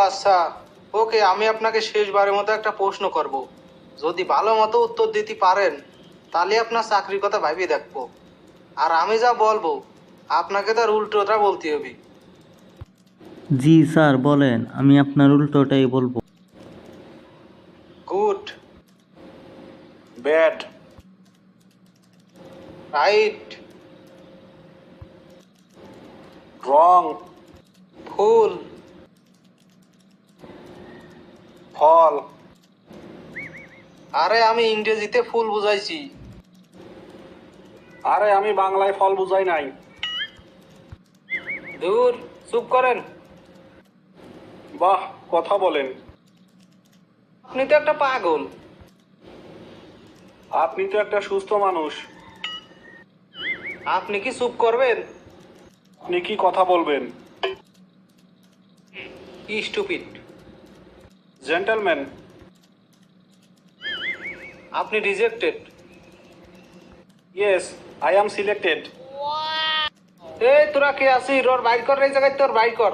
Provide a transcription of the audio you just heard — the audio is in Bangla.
আচ্ছা, ওকে, আমি আপনাকে শেষবারের মতো একটা প্রশ্ন করব। যদি ভালো মতো উত্তর দিতে পারেন তাহলে আপনার চাকরির কথা ভাবিয়ে দেখবো। আর আমি যা বলবো আপনাকে তার উল্টোটা বলতে হবে। জি স্যার বলেন, আমি আপনার উল্টোটাই বলবো। গুড, ব্যাড, রাইট, রং, ফুল, ফল। আরে আমি ইংরেজিতে ফুল বুঝাইছি। আরে আমি বাংলায় ফল বুঝাই নাই। দূর, চুপ করেন। বাহ, কথা বলেন। আপনি তো একটা পাগল। আপনি তো একটা সুস্থ মানুষ। আপনি কি চুপ করবেন? আপনি কি কথা বলবেন? স্টুপিড। জেন্টলম্যান। আপনি rejected. Yes, I am selected. এই তোরা কে আছিস? ওর বাইর কর, এই জায়গায় তোর বাইর কর।